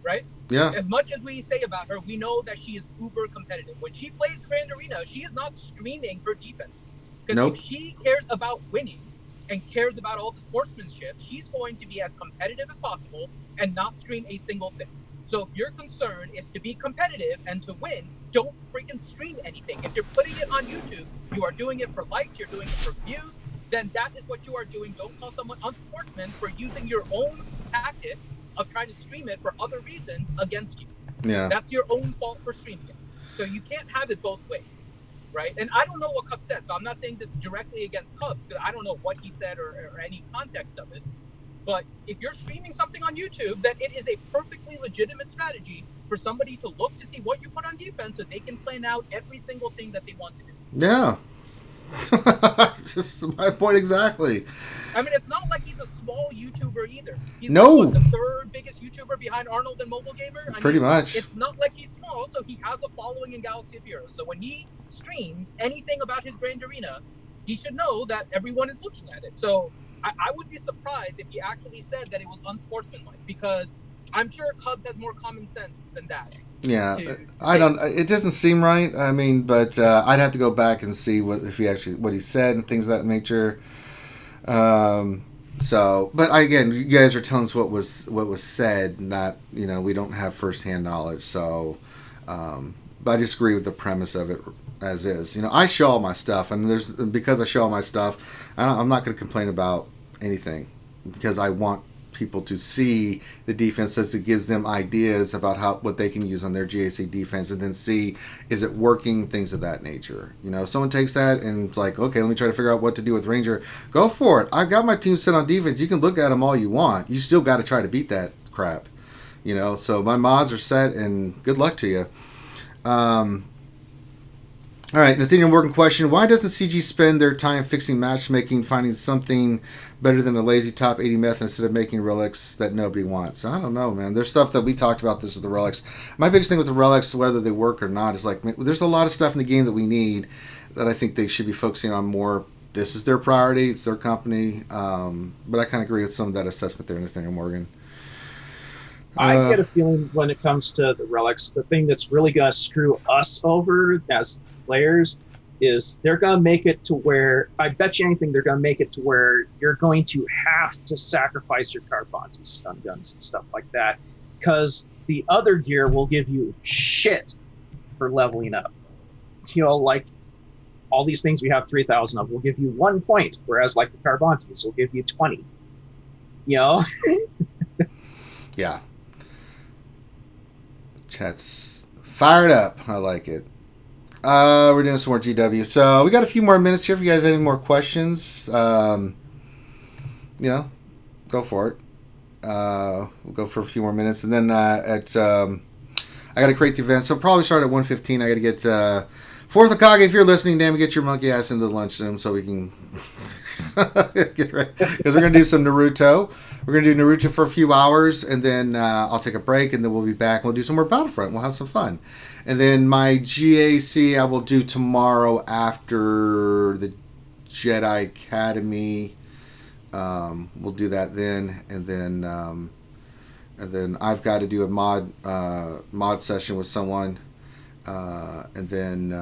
right? Yeah. As much as we say about her, we know that she is uber competitive. When she plays Grand Arena, she is not streaming her defense. Because if she cares about winning and cares about all the sportsmanship, she's going to be as competitive as possible and not stream a single thing. So if your concern is to be competitive and to win, don't freaking stream anything. If you're putting it on YouTube, you are doing it for likes, you're doing it for views, then that is what you are doing. Don't call someone unsportsman for using your own tactics of trying to stream it for other reasons against you. Yeah. That's your own fault for streaming it. So you can't have it both ways, right? And I don't know what Cubs said, so I'm not saying this directly against Cubs because I don't know what he said or any context of it. But if you're streaming something on YouTube, then it is a perfectly legitimate strategy for somebody to look to see what you put on defense so they can plan out every single thing that they want to do. Yeah. Just my point exactly. I mean, it's not like he's a small YouTuber either. He's No. like, what, the third biggest YouTuber behind Arnold and Mobile Gamer? Pretty much. It's not like he's small, so he has a following in Galaxy of Heroes. So when he streams anything about his Grand Arena, he should know that everyone is looking at it. So I would be surprised if he actually said that it was unsportsmanlike, because I'm sure Cubs has more common sense than that. Yeah, I don't. It doesn't seem right. I mean, but I'd have to go back and see what he said and things of that nature. So, but again, you guys are telling us what was said. Not, we don't have firsthand knowledge. So, but I disagree with the premise of it as is. I show all my stuff, and because I show all my stuff, I'm not going to complain about anything, because I want people to see the defense, as it gives them ideas about what they can use on their GAC defense, and then see, is it working, things of that nature. If someone takes that and it's like, okay, let me try to figure out what to do with Ranger, go for it. I've got my team set on defense. You can look at them all you want. You still got to try to beat that crap. So my mods are set, and good luck to you. All right, Nathaniel Morgan question: why doesn't CG spend their time fixing matchmaking, finding something better than a lazy top 80 method instead of making relics that nobody wants? I don't know, man. There's stuff that we talked about this with the relics. My biggest thing with the relics, whether they work or not, is like, there's a lot of stuff in the game that we need that I think they should be focusing on more. This is their priority. It's their company. But I kind of agree with some of that assessment there, Nathaniel Morgan. I get a feeling when it comes to the relics, the thing that's really going to screw us over as players is they're going to make it to where, I bet you anything, they're going to make it to where you're going to have to sacrifice your Carbontes, stun guns, and stuff like that, because the other gear will give you shit for leveling up. Like all these things we have 3,000 of will give you 1 point, whereas like the Carbontes will give you 20. Yeah. Chat's fired up. I like it. We're doing some more GW. So we got a few more minutes here. If you guys have any more questions, go for it. We'll go for a few more minutes, and then I got to create the event. So probably start at 1:15. I got to get Fourth Okage. If you're listening, damn, get your monkey ass into the lunchroom so we can get ready, because we're gonna do some Naruto. We're gonna do Naruto for a few hours, and then I'll take a break, and then we'll be back. We'll do some more Battlefront. We'll have some fun. And then my GAC I will do tomorrow after the Jedi Academy. We'll do that then, and then I've got to do a mod session with someone, and then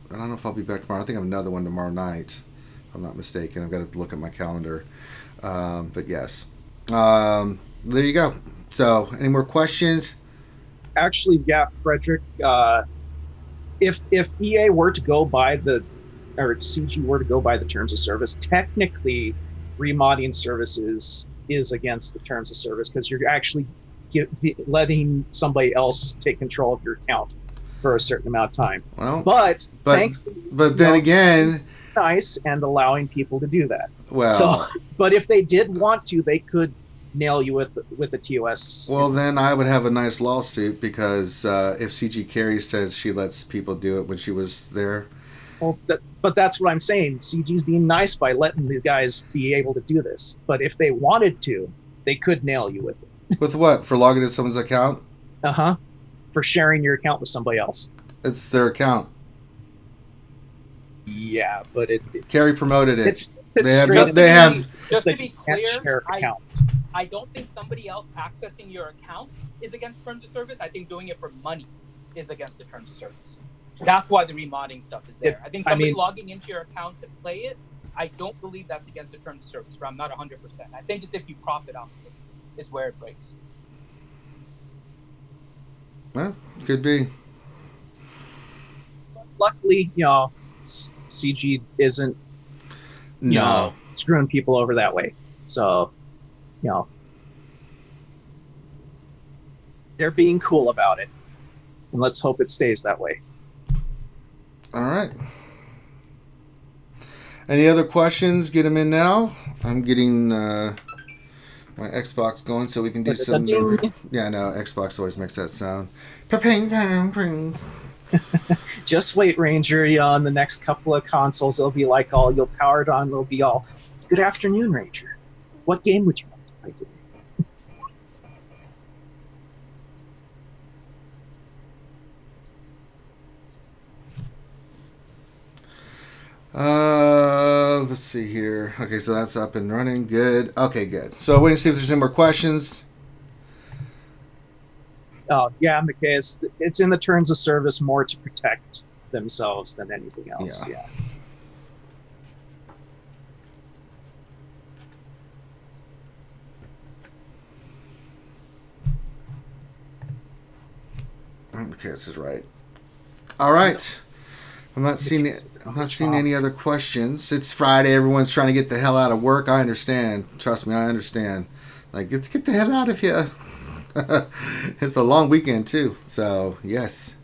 I don't know if I'll be back tomorrow. I think I have another one tomorrow night, if I'm not mistaken. I've got to look at my calendar, but yes, there you go. So, any more questions? Actually, yeah, Frederick. If EA were to go by or CG were to go by the terms of service, technically, remodding services is against the terms of service, because you're actually letting somebody else take control of your account for a certain amount of time. Well, but then again, nice and allowing people to do that. Well, so, but if they did want to, they could nail you with a TOS. Well, then I would have a nice lawsuit, because if CG Carey says she lets people do it when she was there. Well, but that's what I'm saying. CG's being nice by letting the guys be able to do this. But if they wanted to, they could nail you with it. With what? For logging into someone's account? For sharing your account with somebody else. It's their account. Yeah, but Carey promoted it. Just to be clear, I don't think somebody else accessing your account is against terms of service. I think doing it for money is against the terms of service. That's why the remodding stuff is there. I think somebody logging into your account to play it, I don't believe that's against the terms of service, but I'm not 100%. I think it's if you profit off of it is where it breaks. Well, could be. Luckily, CG isn't screwing people over that way. So, they're being cool about it. And let's hope it stays that way. All right. Any other questions? Get them in now. I'm getting my Xbox going so we can do some... Yeah, no, Xbox always makes that sound. Ping, ping, ping. Just wait, Ranger. On the next couple of consoles, it'll be like all you'll power it on. It'll be all, good afternoon, Ranger. What game would you like to play today? Let's see here. Okay, so that's up and running. Good. Okay, good. So wait and see if there's any more questions. Oh, yeah, McKay, it's in the terms of service more to protect themselves than anything else. Yeah. Okay, this is right. All right. I'm not seeing any other questions. It's Friday. Everyone's trying to get the hell out of work. I understand. Trust me, I understand. Like, let's get the hell out of here. It's a long weekend too. So, yes.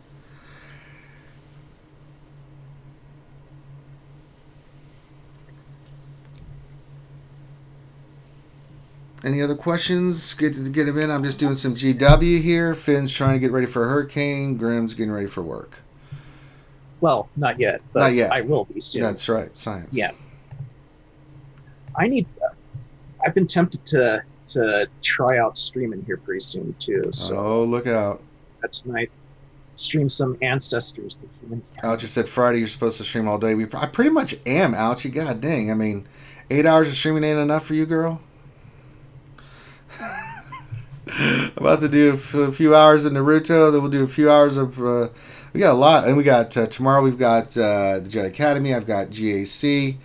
Any other questions? Get them in. I'm just doing some GW here. Finn's trying to get ready for a hurricane. Grim's getting ready for work. Well, not yet, but Not yet. I will be soon. That's right. Science. Yeah. I've been tempted to try out streaming here pretty soon too. So look out. Tonight, stream some Ancestors, the human. Ouch just said Friday you're supposed to stream all day. I pretty much am, Ouch. God dang. I mean, 8 hours of streaming ain't enough for you, girl? About to do a few hours of Naruto, then we'll do a few hours of we got a lot, and we got tomorrow we've got the Jedi Academy. I've got GAC.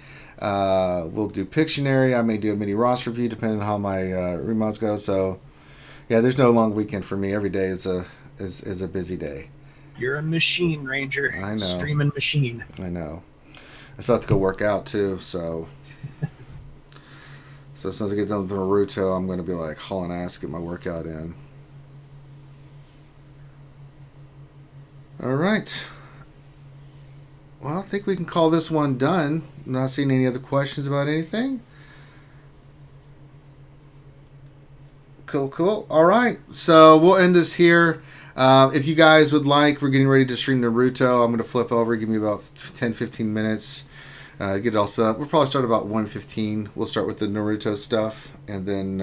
We'll do Pictionary. I may do a mini Ross review depending on how my remotes go. So yeah, there's no long weekend for me. Every day is a busy day. You're a machine, Ranger. I know. Streaming machine. I know. I still have to go work out too, so as soon as I get done with Naruto, I'm going to be like hauling ass, get my workout in. All right. Well, I think we can call this one done. Not seeing any other questions about anything. Cool. All right. So we'll end this here. If you guys would like, we're getting ready to stream Naruto. I'm going to flip over. Give me about 10-15 minutes. Get it all set up. We'll probably start about 1:15. We'll start with the Naruto stuff, and then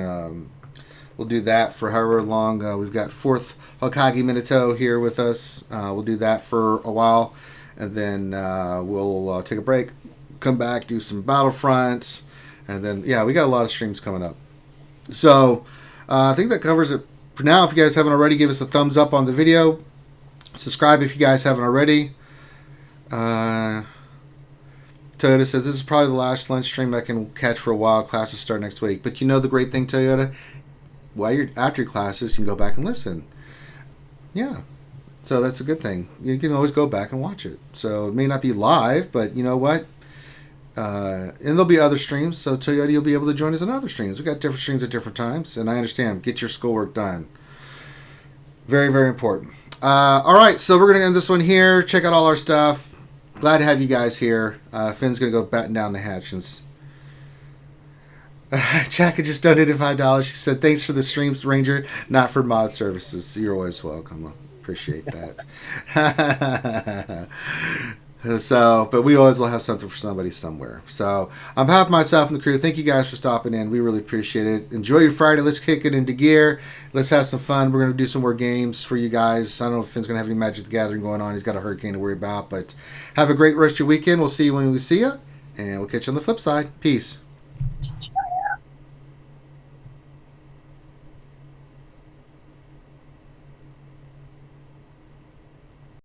we'll do that for however long. We've got 4th Hokage Minato here with us. We'll do that for a while, and then we'll take a break, come back, do some Battlefront, and then, yeah, we got a lot of streams coming up. So I think that covers it for now. If you guys haven't already, give us a thumbs up on the video. Subscribe if you guys haven't already. Toyota says, this is probably the last lunch stream I can catch for a while. Classes start next week. But you know the great thing, Toyota? While you're after your classes, you can go back and listen. Yeah. So that's a good thing. You can always go back and watch it. So it may not be live, but you know what? And there'll be other streams. So Toyota, you'll be able to join us on other streams. We've got different streams at different times. And I understand. Get your schoolwork done. Very, very important. All right. So we're going to end this one here. Check out all our stuff. Glad to have you guys here. Finn's going to go batten down the hatchings. Jack had just donated $5. She said, thanks for the streams, Ranger, not for mod services. You're always welcome. Appreciate that. So, but we always will have something for somebody somewhere. So, on behalf of myself and the crew, thank you guys for stopping in. We really appreciate it. Enjoy your Friday. Let's kick it into gear. Let's have some fun. We're going to do some more games for you guys. I don't know if Finn's going to have any Magic the Gathering going on. He's got a hurricane to worry about. But have a great rest of your weekend. We'll see you when we see you. And we'll catch you on the flip side. Peace.